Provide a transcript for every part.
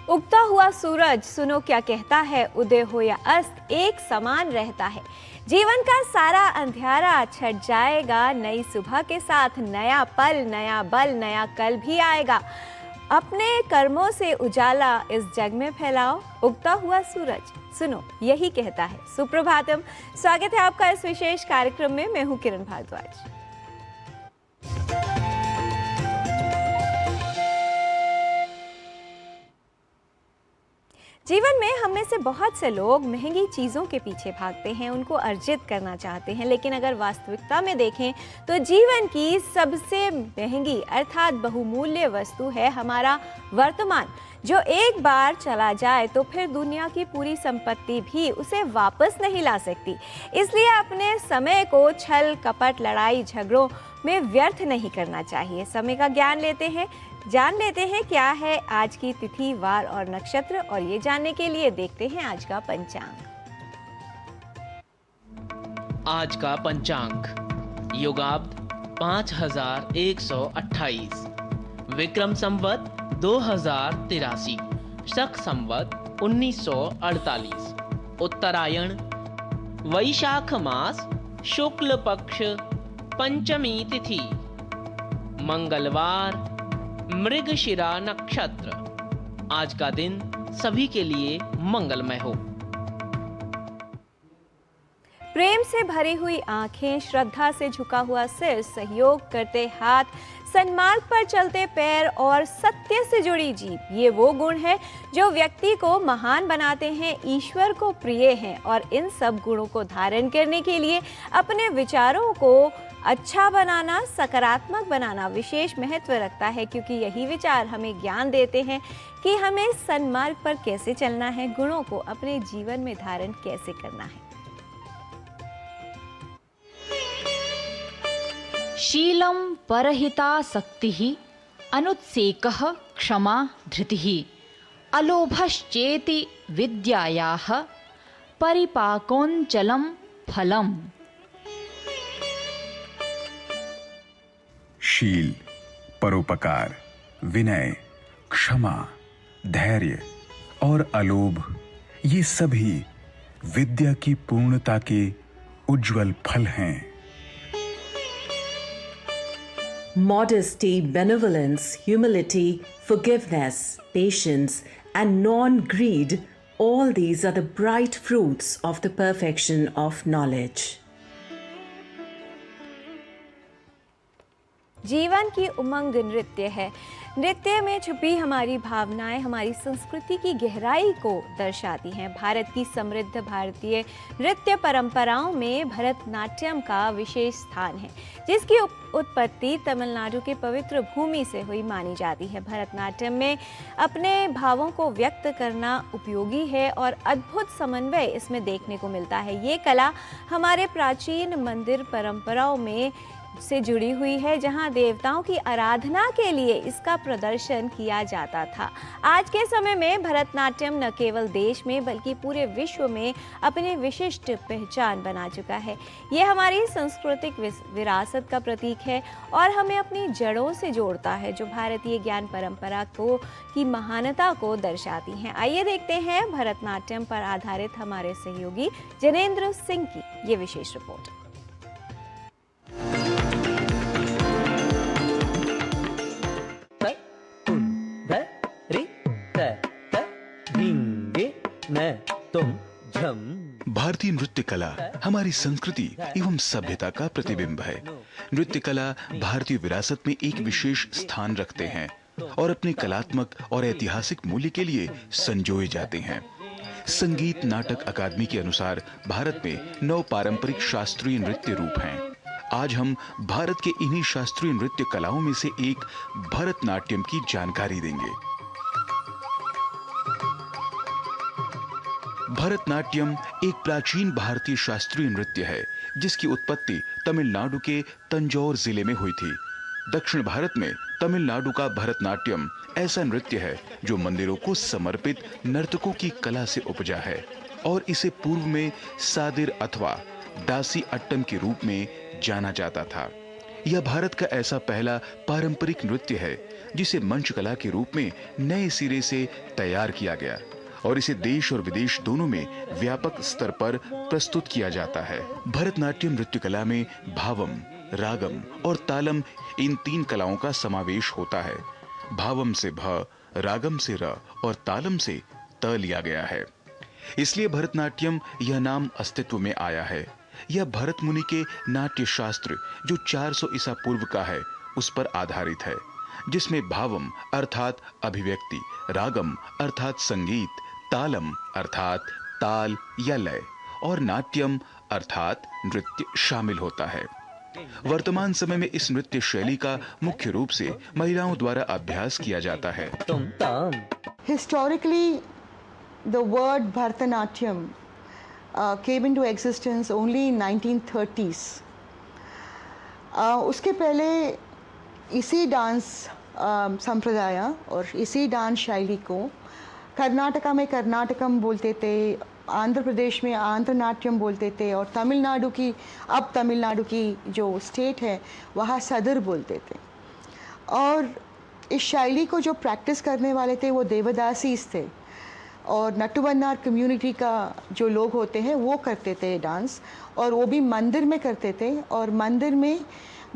उगता हुआ सूरज सुनो क्या कहता है, उदय हो या अस्त एक समान रहता है। जीवन का सारा अंधियारा छट जाएगा, नई सुबह के साथ नया पल, नया बल, नया कल भी आएगा। अपने कर्मों से उजाला इस जग में फैलाओ, उगता हुआ सूरज सुनो यही कहता है। सुप्रभातम, स्वागत है आपका इस विशेष कार्यक्रम में। मैं हूं किरण भारद्वाज। जीवन में हम में से बहुत से लोग महंगी चीज़ों के पीछे भागते हैं, उनको अर्जित करना चाहते हैं, लेकिन अगर वास्तविकता में देखें तो जीवन की सबसे महंगी अर्थात बहुमूल्य वस्तु है हमारा वर्तमान, जो एक बार चला जाए तो फिर दुनिया की पूरी संपत्ति भी उसे वापस नहीं ला सकती। इसलिए अपने समय को छल कपट, लड़ाई झगड़ों में व्यर्थ नहीं करना चाहिए। समय का ज्ञान जान लेते हैं क्या है आज की तिथि, वार और नक्षत्र, और ये जानने के लिए देखते हैं आज का पंचांग। आज का पंचांग योगाब्द 5128, विक्रम संवत 2083, शक संवत 1948, उत्तरायण, वैशाख मास, शुक्ल पक्ष, पंचमी तिथि, मंगलवार, मृगशिरा नक्षत्र। आज का दिन सभी के लिए मंगलमय हो। प्रेम से भरी हुई आंखें, श्रद्धा से झुका हुआ सिर, सहयोग करते हाथ, सन्मार्ग पर चलते पैर और सत्य से जुड़ी जीभ, ये वो गुण हैं जो व्यक्ति को महान बनाते हैं, ईश्वर को प्रिय हैं। और इन सब गुणों को धारण करने के लिए अपने विचारों को अच्छा बनाना, सकारात्मक बनाना विशेष महत्व रखता है, क्योंकि यही विचार हमें ज्ञान देते हैं कि हमें सन्मार्ग पर कैसे चलना है, गुणों को अपने जीवन में धारण कैसे करना है। शीलं परहितासक्तिः, अनुत्सेकः क्षमा धृतिः, अलोभश्चेति विद्यायाः, परिपाकोञ्चलं फलम्। शील, परोपकार, विनय, क्षमा, धैर्य और अलोभ, ये सभी विद्या की पूर्णता के उज्जवल फल हैं। Modesty, benevolence, humility, forgiveness, patience, and non-greed, all these are the bright fruits of the perfection of knowledge. जीवन की उमंग नृत्य है। नृत्य में छुपी हमारी भावनाएं हमारी संस्कृति की गहराई को दर्शाती हैं। भारत की समृद्ध भारतीय नृत्य परंपराओं में भरतनाट्यम का विशेष स्थान है, जिसकी उत्पत्ति तमिलनाडु के पवित्र भूमि से हुई मानी जाती है। भरतनाट्यम में अपने भावों को व्यक्त करना उपयोगी है और अद्भुत समन्वय इसमें देखने को मिलता है। ये कला हमारे प्राचीन मंदिर परंपराओं में से जुड़ी हुई है, जहां देवताओं की आराधना के लिए इसका प्रदर्शन किया जाता था। आज के समय में भरतनाट्यम न केवल देश में बल्कि पूरे विश्व में अपनी विशिष्ट पहचान बना चुका है। ये हमारी सांस्कृतिक विरासत का प्रतीक है और हमें अपनी जड़ों से जोड़ता है, जो भारतीय ज्ञान परंपरा की महानता को दर्शाती हैं। आइए देखते हैं भरतनाट्यम पर आधारित हमारे सहयोगी जनेंद्र सिंह की ये विशेष रिपोर्ट। भारतीय नृत्य कला हमारी संस्कृति एवं सभ्यता का प्रतिबिंब है। नृत्य कला भारतीय विरासत में एक विशेष स्थान रखते हैं और अपने कलात्मक और ऐतिहासिक मूल्य के लिए संजोए जाते हैं। संगीत नाटक अकादमी के अनुसार भारत में 9 पारंपरिक शास्त्रीय नृत्य रूप हैं। आज हम भारत के इन्हीं शास्त्रीय नृत्य कलाओं में से एक भरतनाट्यम की जानकारी देंगे। भरतनाट्यम एक प्राचीन भारतीय शास्त्रीय नृत्य है, जिसकी उत्पत्ति तमिलनाडु के तंजौर जिले में हुई थी। दक्षिण भारत में तमिलनाडु का भरतनाट्यम ऐसा नृत्य है जो मंदिरों को समर्पित नर्तकों की कला से उपजा है और इसे पूर्व में सादिर अथवा दासी अट्टम के रूप में जाना जाता था। यह भारत का ऐसा पहला पारंपरिक नृत्य है जिसे मंच कला के रूप में नए सिरे से तैयार किया गया और इसे देश और विदेश दोनों में व्यापक स्तर पर प्रस्तुत किया जाता है। भरतनाट्यम नृत्य कला में भावम, रागम और तालम इन 3 कलाओं का समावेश होता है। भावम से भ, रागम से र और तालम से त लिया गया है, इसलिए भरतनाट्यम यह नाम अस्तित्व में आया है। यह भरत मुनि के नाट्य शास्त्र जो 400 ईसा पूर्व का है उस पर आधारित है, जिसमें भावम अर्थात अभिव्यक्ति, रागम अर्थात संगीत, तालम अर्थात ताल या लय और नाट्यम अर्थात नृत्य शामिल होता है। वर्तमान समय में इस नृत्य शैली का मुख्य रूप से महिलाओं द्वारा अभ्यास किया जाता है। Historically, the word Bharatanatyam came into existence only in 1930s. उसके पहले इसी डांस संप्रदाय और इसी डांस शैली को कर्नाटका में कर्नाटकम बोलते थे, आंध्र प्रदेश में आंध्र नाट्यम बोलते थे और तमिलनाडु की जो स्टेट है वहाँ सदर बोलते थे। और इस शैली को जो प्रैक्टिस करने वाले थे वो देवदासीज थे और नट्टुबन्नार कम्युनिटी का जो लोग होते हैं वो करते थे डांस, और वो भी मंदिर में करते थे। और मंदिर में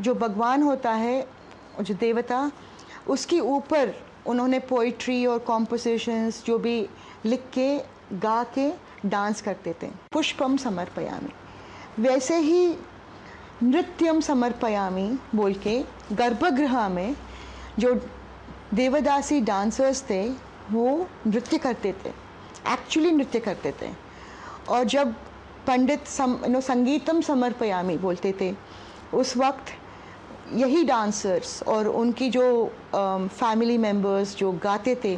जो भगवान होता है, जो देवता, उसके ऊपर उन्होंने पोइट्री और कॉम्पोजिशंस जो भी लिख के गा के डांस करते थे। पुष्पम समर्पयामि, वैसे ही नृत्यम समर्पयामि बोल के गर्भगृह में जो देवदासी डांसर्स थे वो नृत्य करते थे, एक्चुअली नृत्य करते थे। और जब पंडित संगीतम समर्पयामि बोलते थे उस वक्त यही डांसर्स और उनकी जो फैमिली मेंबर्स जो गाते थे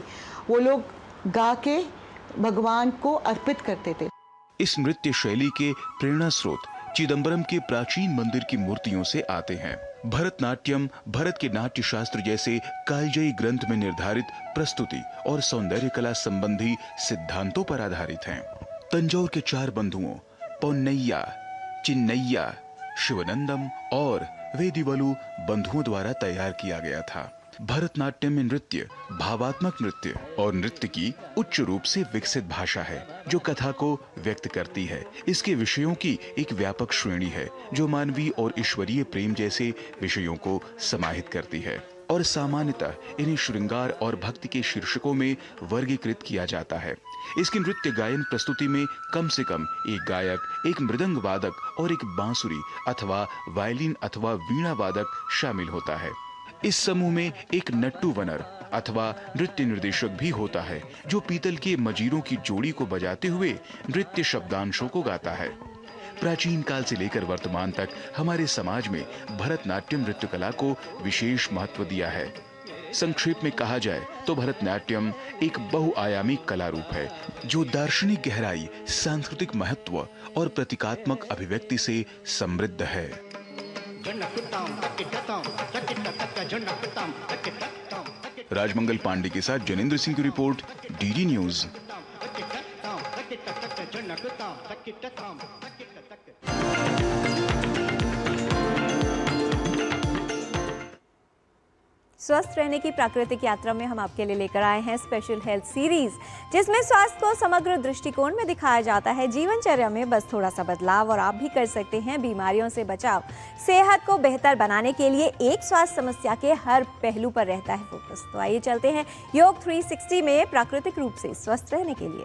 वो लोग गा के भगवान को अर्पित करते थे। इस नृत्य शैली के प्रेरणा स्रोत चिदंबरम के प्राचीन मंदिर की मूर्तियों से आते हैं। भरतनाट्यम भारत के नाट्य शास्त्र जैसे कालजयी ग्रंथ में निर्धारित प्रस्तुति और सौंदर्य कला संबंधी सिद्धांतों पर आधारित हैं। तंजौर के 4 बंधुओं पौन्नैया, चिन्नैया, शिवनंदम और वेदिवलु बंधुओं द्वारा तैयार किया गया था। भरतनाट्यम में नृत्य भावात्मक नृत्य और नृत्य की उच्च रूप से विकसित भाषा है जो कथा को व्यक्त करती है। इसके विषयों की एक व्यापक श्रेणी है जो मानवीय और ईश्वरीय प्रेम जैसे विषयों को समाहित करती है और सामान्यतः इन्हें श्रृंगार और भक्ति के शीर्षकों में वर्गीकृत किया जाता है। इसकी नृत्य गायन प्रस्तुति में कम से कम एक गायक, एक मृदंग वादक और एक बांसुरी अथवा वायलिन अथवा वीणा वादक शामिल होता है। इस समूह में एक नट्टू वनर अथवा नृत्य निर्देशक भी होता है जो पीतल के मजीरों की जोड़ी को बजाते हुए नृत्य शब्दांशों को गाता है। प्राचीन काल से लेकर वर्तमान तक हमारे समाज में भरतनाट्यम नृत्य कला को विशेष महत्व दिया है। संक्षेप में कहा जाए तो भरतनाट्यम एक बहुआयामी कला रूप है जो दार्शनिक गहराई, सांस्कृतिक महत्व और प्रतीकात्मक अभिव्यक्ति से समृद्ध है। राजमंगल पांडे के साथ जनेंद्र सिंह की रिपोर्ट, डीडी न्यूज। स्वस्थ रहने की प्राकृतिक यात्रा में हम आपके लिए लेकर आए हैं स्पेशल हेल्थ सीरीज, जिसमें स्वास्थ्य को समग्र दृष्टिकोण में दिखाया जाता है। जीवनचर्या में बस थोड़ा सा बदलाव और आप भी कर सकते हैं बीमारियों से बचाव। सेहत को बेहतर बनाने के लिए एक स्वास्थ्य समस्या के हर पहलू पर रहता है फोकस। तो आइए चलते हैं योग 360 में प्राकृतिक रूप से स्वस्थ रहने के लिए।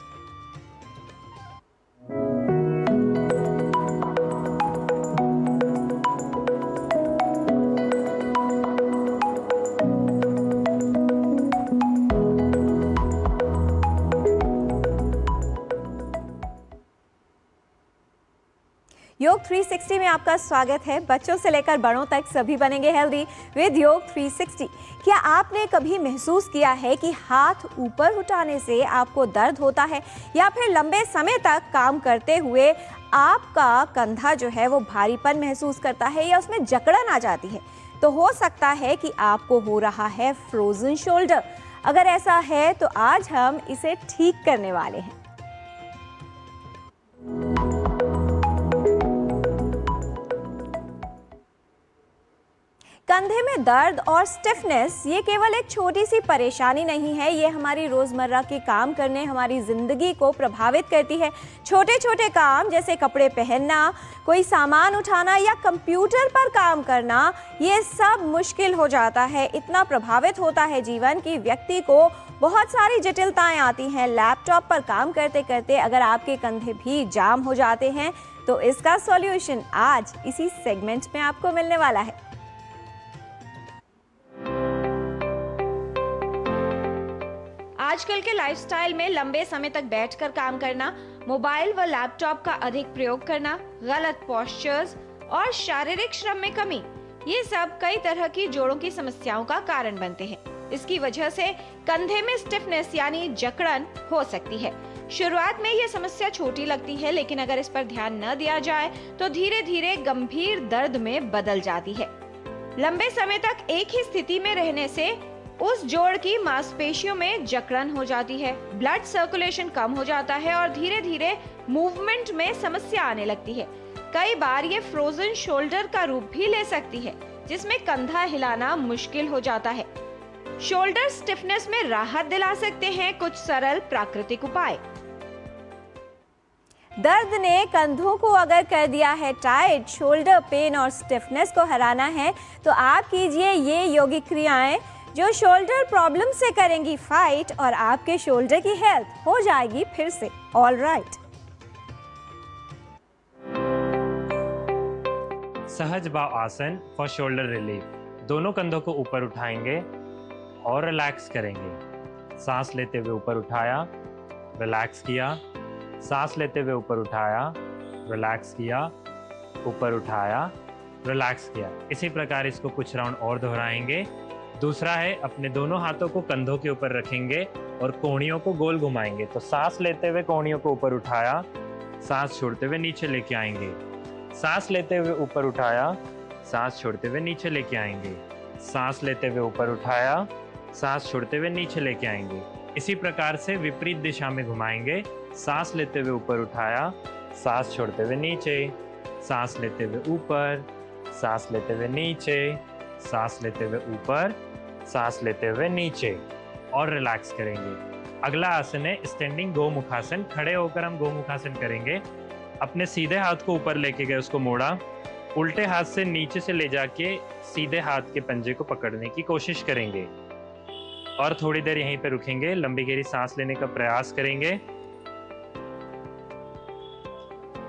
योग 360 में आपका स्वागत है। बच्चों से लेकर बड़ों तक सभी बनेंगे हेल्दी विद योग 360। क्या आपने कभी महसूस किया है कि हाथ ऊपर उठाने से आपको दर्द होता है, या फिर लंबे समय तक काम करते हुए आपका कंधा जो है वो भारीपन महसूस करता है या उसमें जकड़न आ जाती है? तो हो सकता है कि आपको हो रहा है फ्रोजन शोल्डर। अगर ऐसा है तो आज हम इसे ठीक करने वाले हैं। कंधे में दर्द और स्टिफनेस ये केवल एक छोटी सी परेशानी नहीं है, ये हमारी रोज़मर्रा के काम करने, हमारी ज़िंदगी को प्रभावित करती है। छोटे छोटे काम जैसे कपड़े पहनना, कोई सामान उठाना या कंप्यूटर पर काम करना, ये सब मुश्किल हो जाता है। इतना प्रभावित होता है जीवन कि व्यक्ति को बहुत सारी जटिलताएं आती हैं। लैपटॉप पर काम करते करते अगर आपके कंधे भी जाम हो जाते हैं तो इसका सॉल्यूशन आज इसी सेगमेंट में आपको मिलने वाला है। आजकल के लाइफस्टाइल में लंबे समय तक बैठकर काम करना, मोबाइल व लैपटॉप का अधिक प्रयोग करना, गलत पोस्चर्स और शारीरिक श्रम में कमी, ये सब कई तरह की जोड़ों की समस्याओं का कारण बनते हैं। इसकी वजह से कंधे में स्टिफनेस यानी जकड़न हो सकती है। शुरुआत में यह समस्या छोटी लगती है, लेकिन अगर इस पर ध्यान न दिया जाए तो धीरे धीरे गंभीर दर्द में बदल जाती है। लंबे समय तक एक ही स्थिति में रहने से उस जोड़ की मांसपेशियों में जकड़न हो जाती है, ब्लड सर्कुलेशन कम हो जाता है और धीरे धीरे मूवमेंट में समस्या आने लगती है। कई बार ये फ्रोजन शोल्डर का रूप भी ले सकती है, जिसमें कंधा हिलाना मुश्किल हो जाता है। शोल्डर स्टिफनेस में राहत दिला सकते हैं कुछ सरल प्राकृतिक उपाय। दर्द ने कंधों को अगर कर दिया है टाइट, शोल्डर पेन और स्टिफनेस को हराना है तो आप कीजिए ये योगिक क्रियाएं जो शोल्डर प्रॉब्लम से करेंगी फाइट और आपके शोल्डर की हेल्थ हो जाएगी फिर से ऑल राइट। सहज भाव आसन फॉर शोल्डर रिलीफ। दोनों कंधों को ऊपर उठाएंगे और रिलैक्स करेंगे। सांस लेते हुए ऊपर उठाया, रिलैक्स किया, सांस लेते हुए ऊपर उठाया, रिलैक्स किया, ऊपर उठाया, रिलैक्स किया। इसी प्रकार इसको कुछ राउंड और दोहराएंगे। दूसरा है अपने दोनों हाथों को कंधों के ऊपर रखेंगे और कोहनियों को गोल घुमाएंगे। तो सांस लेते हुए कोहनियों को ऊपर उठाया, सांस छोड़ते हुए नीचे लेके आएंगे। सांस लेते हुए ऊपर उठाया, सांस छोड़ते हुए नीचे लेके आएंगे। सांस लेते हुए ऊपर उठाया, सांस छोड़ते हुए नीचे लेके आएंगे। इसी प्रकार से विपरीत दिशा में घुमाएंगे। सांस लेते हुए ऊपर उठाया, सांस छोड़ते हुए नीचे, सांस लेते हुए ऊपर, सांस लेते हुए नीचे, सांस लेते हुए ऊपर, सांस लेते हुए नीचे और रिलैक्स करेंगे। अगला आसन है स्टैंडिंग गोमुखासन। खड़े होकर हम गोमुखासन करेंगे। अपने सीधे हाथ को ऊपर लेके गए, उसको मोड़ा, उल्टे हाथ से नीचे से ले जाके सीधे हाथ के पंजे को पकड़ने की कोशिश करेंगे और थोड़ी देर यहीं पे रुकेंगे। लंबी गहरी सांस लेने का प्रयास करेंगे।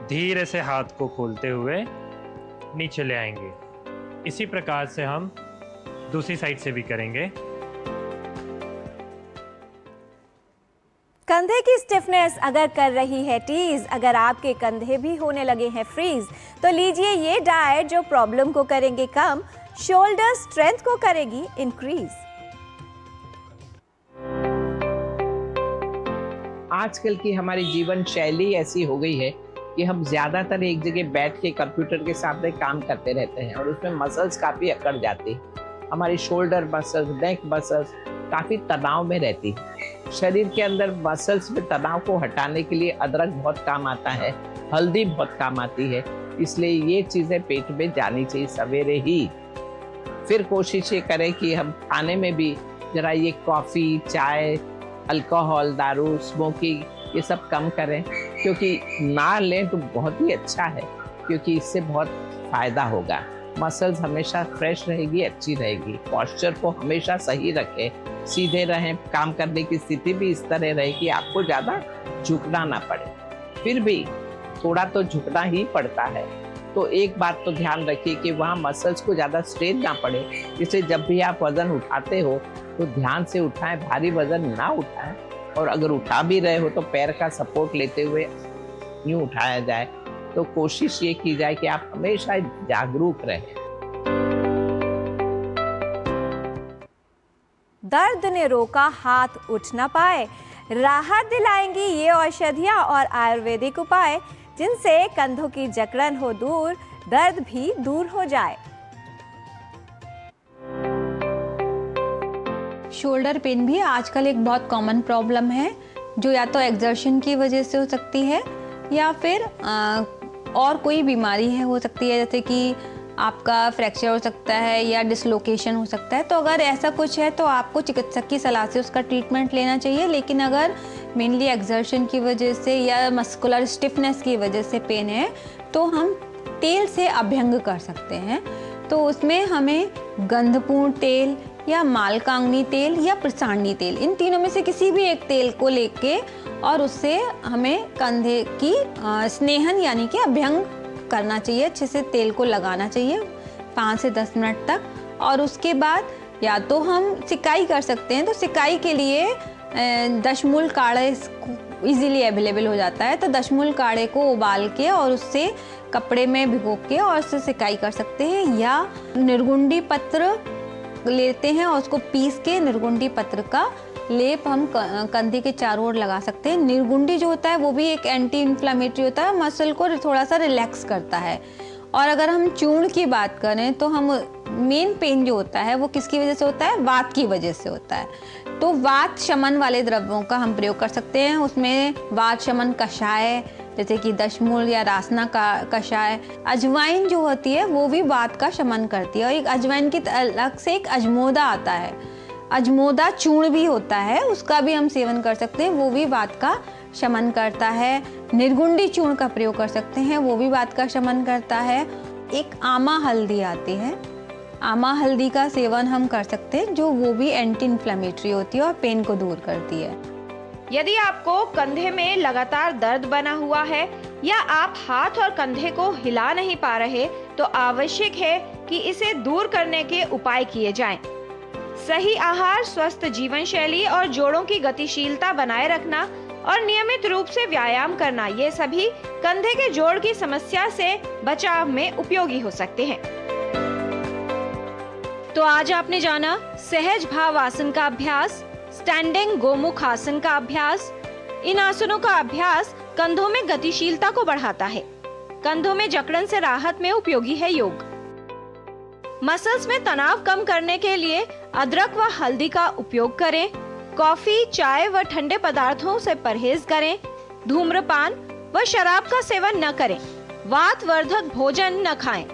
धीरे से हाथ को खोलते हुए नीचे ले आएंगे। इसी प्रकार से हम दूसरी साइड से भी करेंगे। कंधे की स्टिफनेस अगर कर रही है टीज, अगर आपके कंधे भी होने लगे हैं फ्रीज, तो लीजिए ये डाइट जो प्रॉब्लम को करेंगे कम, शोल्डर स्ट्रेंथ को करेगी इंक्रीज। आजकल की हमारी जीवन शैली ऐसी हो गई है कि हम ज़्यादातर एक जगह बैठ के कंप्यूटर के सामने काम करते रहते हैं और उसमें मसल्स काफ़ी अकड़ जाती है। हमारी शोल्डर मसल्स, नेक मसल्स काफ़ी तनाव में रहती है। शरीर के अंदर मसल्स में तनाव को हटाने के लिए अदरक बहुत काम आता है, हल्दी बहुत काम आती है। इसलिए ये चीज़ें पेट में जानी चाहिए सवेरे ही। फिर कोशिश ये करें कि हम खाने में भी ज़रा ये कॉफ़ी, चाय, अल्कोहल, दारू, स्मोकिंग ये सब कम करें, क्योंकि ना लें तो बहुत ही अच्छा है, क्योंकि इससे बहुत फ़ायदा होगा। मसल्स हमेशा फ्रेश रहेगी, अच्छी रहेगी। पॉस्चर को हमेशा सही रखें, सीधे रहें। काम करने की स्थिति भी इस तरह रहे कि आपको ज़्यादा झुकना ना पड़े। फिर भी थोड़ा तो झुकना ही पड़ता है। तो एक बात तो ध्यान रखिए कि वहाँ मसल्स को ज़्यादा स्ट्रेन ना पड़े। इसलिए जब भी आप वज़न उठाते हो तो ध्यान से उठाएं, भारी वज़न ना उठाएं। और अगर उठा भी रहे हो तो पैर का सपोर्ट लेते हुए यूँ उठाया जाए। तो कोशिश ये की जाए कि आप हमेशा जागरूक रहें। दर्द ने रोका, हाथ उठ ना पाए, राहत दिलाएंगी ये औषधियाँ और आयुर्वेदिक उपाय, जिनसे कंधों की जकड़न हो दूर, दर्द भी दूर हो जाए। शोल्डर पेन भी आजकल एक बहुत कॉमन प्रॉब्लम है, जो या तो एक्सर्शन की वजह से हो सकती है या फिर और कोई बीमारी है हो सकती है, जैसे कि आपका फ्रैक्चर हो सकता है या डिसलोकेशन हो सकता है। तो अगर ऐसा कुछ है तो आपको चिकित्सक की सलाह से उसका ट्रीटमेंट लेना चाहिए। लेकिन अगर मेनली एक्सर्शन की वजह से या मस्कुलर स्टिफनेस की वजह से पेन है तो हम तेल से अभ्यंग कर सकते हैं। तो उसमें हमें गंधपूर्ण तेल या मालकांगनी तेल या प्रसारणी तेल, इन तीनों में से किसी भी एक तेल को लेके और उससे हमें कंधे की स्नेहन यानी कि अभ्यंग करना चाहिए। अच्छे से तेल को लगाना चाहिए 5 से 10 मिनट तक। और उसके बाद या तो हम सिकाई कर सकते हैं। तो सिकाई के लिए दशमूल काढ़ा इजीली अवेलेबल हो जाता है। तो दशमूल काढ़े को उबाल के और उससे कपड़े में भिगो के और उससे सिकाई कर सकते हैं। या निर्गुंडी पत्र लेते हैं और उसको पीस के निर्गुंडी पत्र का लेप हम कंधे के चारों ओर लगा सकते हैं। निर्गुंडी जो होता है वो भी एक एंटी इन्फ्लेमेटरी होता है, मसल को थोड़ा सा रिलैक्स करता है। और अगर हम चूर्ण की बात करें तो हम मेन पेन जो होता है वो किसकी वजह से होता है? वात की वजह से होता है। तो वात शमन वाले द्रव्यों का हम प्रयोग कर सकते हैं। उसमें वात शमन कषाय जैसे कि दशमूल या रासना का कषाय, अजवाइन जो होती है वो भी वात का शमन करती है। और एक अजवाइन की अलग से एक अजमोदा आता है, अजमोदा चूर्ण भी होता है, उसका भी हम सेवन कर सकते हैं, वो भी वात का शमन करता है। निर्गुंडी चूर्ण का प्रयोग कर सकते हैं, वो भी वात का शमन करता है। एक आमा हल्दी आती है, आमा हल्दी का सेवन हम कर सकते हैं, जो वो भी एंटी इन्फ्लेमेटरी होती है और पेन को दूर करती है। यदि आपको कंधे में लगातार दर्द बना हुआ है या आप हाथ और कंधे को हिला नहीं पा रहे, तो आवश्यक है कि इसे दूर करने के उपाय किए जाएं। सही आहार, स्वस्थ जीवन शैली और जोड़ों की गतिशीलता बनाए रखना और नियमित रूप से व्यायाम करना, ये सभी कंधे के जोड़ की समस्या से बचाव में उपयोगी हो सकते हैं। तो आज आपने जाना सहज भाव आसन का अभ्यास, स्टैंडिंग गोमुख आसन का अभ्यास। इन आसनों का अभ्यास कंधों में गतिशीलता को बढ़ाता है। कंधों में जकड़न से राहत में उपयोगी है योग। मसल्स में तनाव कम करने के लिए अदरक व हल्दी का उपयोग करें। कॉफी, चाय व ठंडे पदार्थों से परहेज करें। धूम्रपान व शराब का सेवन न करें। वातवर्धक भोजन न खाएं।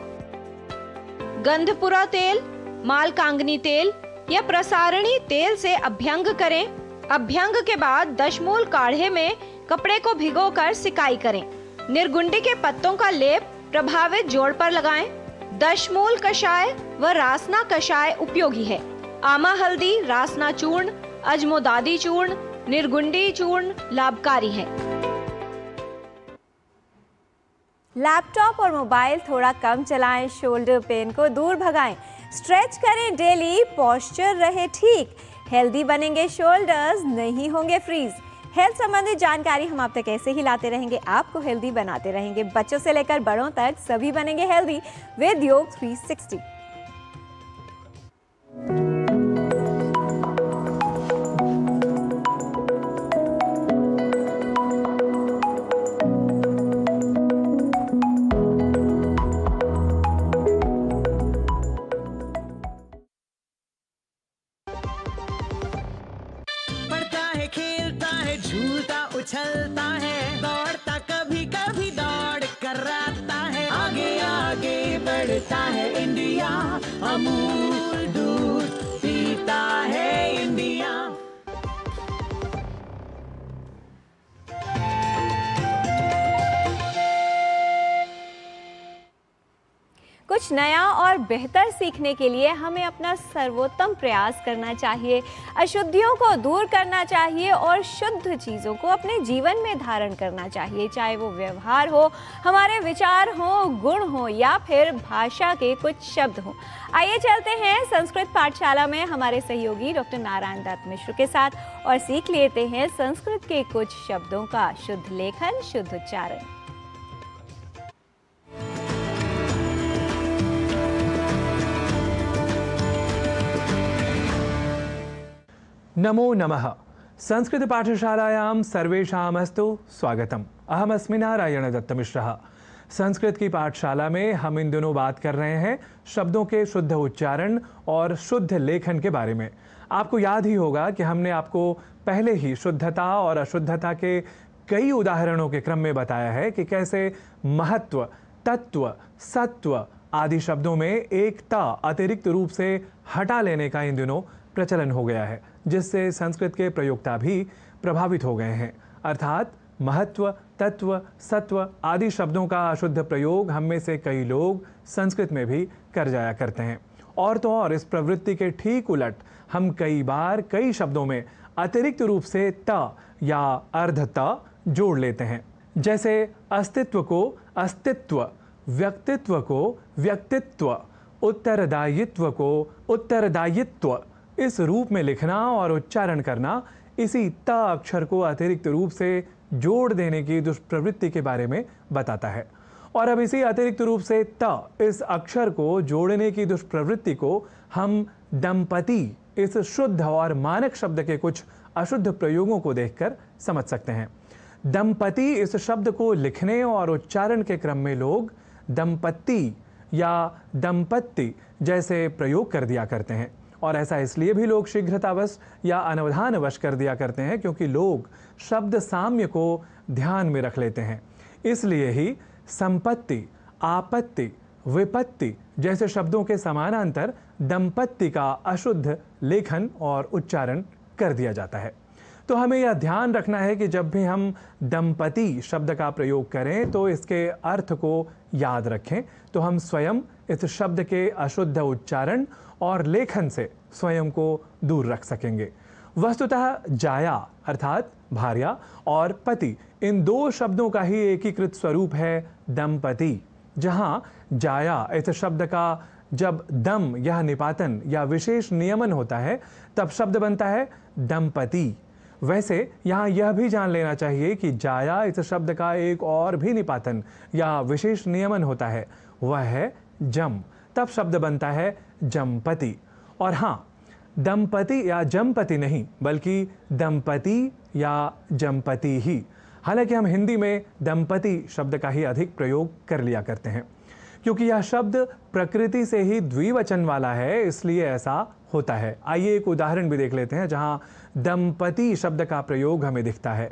गंधपुरा तेल, मालकांगनी तेल या प्रसारणी तेल से अभ्यंग करें। अभ्यंग के बाद दशमूल काढ़े में कपड़े को भिगोकर सिकाई करें। निर्गुंडी के पत्तों का लेप प्रभावित जोड़ पर लगाएं। दशमूल कषाय व रासना कषाय उपयोगी है। आमा हल्दी, रासना चूर्ण, अजमोदादी चूर्ण, निर्गुंडी चूर्ण लाभकारी है। लैपटॉप और मोबाइल थोड़ा कम चलाएं, शोल्डर पेन को दूर भगाएं, स्ट्रेच करें डेली, पोस्चर रहे ठीक, हेल्दी बनेंगे शोल्डर्स, नहीं होंगे फ्रीज। हेल्थ संबंधी जानकारी हम आप तक ऐसे ही लाते रहेंगे, आपको हेल्दी बनाते रहेंगे। बच्चों से लेकर बड़ों तक सभी बनेंगे हेल्दी विद योग 360। उछलता है, दौड़ता कभी कभी दौड़ कराता है, आगे आगे बढ़ता है इंडिया, अमूल दूध पीता है इंडिया। कुछ नया और बेहतर सीखने के लिए हमें अपना सर्वोत्तम प्रयास करना चाहिए, अशुद्धियों को दूर करना चाहिए और शुद्ध चीज़ों को अपने जीवन में धारण करना चाहिए, चाहे वो व्यवहार हो, हमारे विचार हो, गुण हो या फिर भाषा के कुछ शब्द हो। आइए चलते हैं संस्कृत पाठशाला में हमारे सहयोगी डॉक्टर नारायण दत्त मिश्र के साथ और सीख लेते हैं संस्कृत के कुछ शब्दों का शुद्ध लेखन, शुद्ध उच्चारण। नमो नमः। संस्कृत पाठशालायां सर्वेषामस्तु स्वागतम्। अहमस्मि नारायण दत्त मिश्रः। संस्कृत की पाठशाला में हम इन दिनों बात कर रहे हैं शब्दों के शुद्ध उच्चारण और शुद्ध लेखन के बारे में। आपको याद ही होगा कि हमने आपको पहले ही शुद्धता और अशुद्धता के कई उदाहरणों के क्रम में बताया है कि कैसे महत्व, तत्व, सत्व, आदि शब्दों में एक त अतिरिक्त रूप से हटा लेने का इन दिनों प्रचलन हो गया है, जिससे संस्कृत के प्रयोक्ता भी प्रभावित हो गए हैं। अर्थात महत्व, तत्व, सत्व आदि शब्दों का अशुद्ध प्रयोग हम में से कई लोग संस्कृत में भी कर जाया करते हैं। और तो और इस प्रवृत्ति के ठीक उलट हम कई बार कई शब्दों में अतिरिक्त रूप से त या अर्ध त जोड़ लेते हैं। जैसे अस्तित्व को अस्तित्व, व्यक्तित्व को व्यक्तित्व, उत्तरदायित्व को उत्तरदायित्व इस रूप में लिखना और उच्चारण करना इसी त अक्षर को अतिरिक्त रूप से जोड़ देने की दुष्प्रवृत्ति के बारे में बताता है। और अब इसी अतिरिक्त रूप से त इस अक्षर को जोड़ने की दुष्प्रवृत्ति को हम दंपति इस शुद्ध और मानक शब्द के कुछ अशुद्ध प्रयोगों को देखकर समझ सकते हैं। दंपति इस शब्द को लिखने और उच्चारण के क्रम में लोग दंपत्ति या दंपत्ति जैसे प्रयोग कर दिया करते हैं। और ऐसा इसलिए भी लोग शीघ्रतावश या अनवधानवश कर दिया करते हैं क्योंकि लोग शब्द साम्य को ध्यान में रख लेते हैं। इसलिए ही संपत्ति, आपत्ति, विपत्ति जैसे शब्दों के समानांतर दंपत्ति का अशुद्ध लेखन और उच्चारण कर दिया जाता है। तो हमें यह ध्यान रखना है कि जब भी हम दंपति शब्द का प्रयोग करें तो इसके अर्थ को याद रखें, तो हम स्वयं इस शब्द के अशुद्ध उच्चारण और लेखन से स्वयं को दूर रख सकेंगे। वस्तुतः जाया अर्थात भार्या और पति इन दो शब्दों का ही एकीकृत स्वरूप है दंपति। जहाँ जाया इस शब्द का जब दम यह निपातन या विशेष नियमन होता है तब शब्द बनता है दंपति। वैसे यहाँ यह भी जान लेना चाहिए कि जाया इस शब्द का एक और भी निपातन या विशेष नियमन होता है, वह है जम, तब शब्द बनता है जमपति। और हाँ, दंपति या जमपति नहीं बल्कि दंपति या जमपति ही। हालांकि हम हिंदी में दंपति शब्द का ही अधिक प्रयोग कर लिया करते हैं क्योंकि यह शब्द प्रकृति से ही द्विवचन वाला है, इसलिए ऐसा होता है। आइए एक उदाहरण भी देख लेते हैं जहां दंपति शब्द का प्रयोग हमें दिखता है।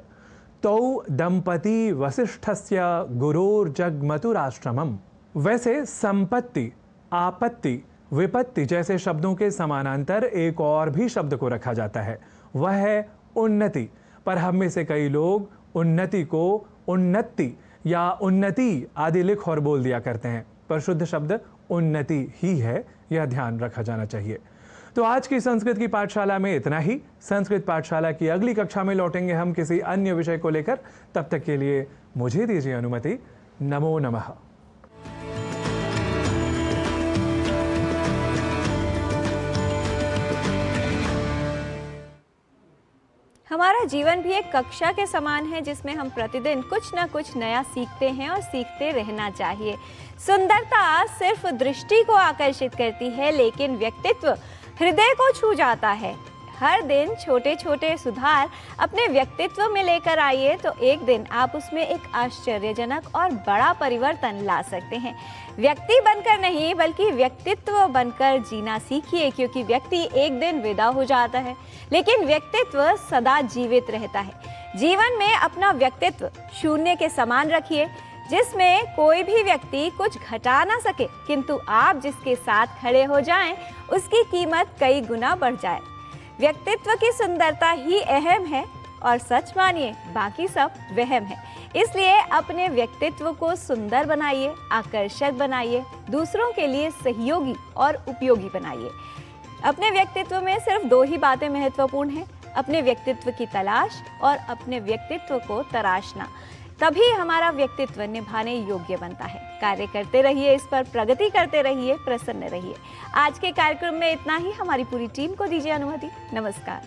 तौ दंपति वसिष्ठस्य गुरोर्जगमतुराश्रमम्। वैसे संपत्ति, आपत्ति, विपत्ति जैसे शब्दों के समानांतर एक और भी शब्द को रखा जाता है, वह है उन्नति। पर हम में से कई लोग उन्नति को उन्नति या उन्नति आदि लिख और बोल दिया करते हैं, पर शुद्ध शब्द उन्नति ही है, यह ध्यान रखा जाना चाहिए। तो आज की संस्कृत की पाठशाला में इतना ही। संस्कृत पाठशाला की अगली कक्षा में लौटेंगे हम किसी अन्य विषय को लेकर। तब तक के लिए मुझे दीजिए अनुमति। नमो नमः। हमारा जीवन भी एक कक्षा के समान है जिसमें हम प्रतिदिन कुछ न कुछ नया सीखते हैं और सीखते रहना चाहिए। सुंदरता सिर्फ दृष्टि को आकर्षित करती है, लेकिन व्यक्तित्व हृदय को छू जाता है। हर दिन छोटे छोटे सुधार अपने व्यक्तित्व में लेकर आइए तो एक दिन आप उसमें एक आश्चर्यजनक और बड़ा परिवर्तन ला सकते हैं। व्यक्ति बनकर नहीं बल्कि व्यक्तित्व बनकर जीना सीखिए, क्योंकि व्यक्ति एक दिन विदा हो जाता है लेकिन व्यक्तित्व सदा जीवित रहता है। जीवन में अपना व्यक्तित्व शून्य के समान रखिए, जिसमें कोई भी व्यक्ति कुछ घटा ना सके, किंतु आप जिसके साथ खड़े हो जाएं उसकी कीमत कई गुना बढ़ जाए। व्यक्तित्व की सुंदरता ही अहम है और सच मानिए बाकी सब वहम है। इसलिए अपने व्यक्तित्व को सुंदर बनाइए, आकर्षक बनाइए, दूसरों के लिए सहयोगी और उपयोगी बनाइए। अपने व्यक्तित्व में सिर्फ दो ही बातें महत्वपूर्ण हैं, अपने व्यक्तित्व की तलाश और अपने व्यक्तित्व को तराशना। तभी हमारा व्यक्तित्व निभाने योग्य बनता है। कार्य करते रहिए, इस पर प्रगति करते रहिए, प्रसन्न रहिए। आज के कार्यक्रम में इतना ही। हमारी पूरी टीम को दीजिए अनुमति। नमस्कार।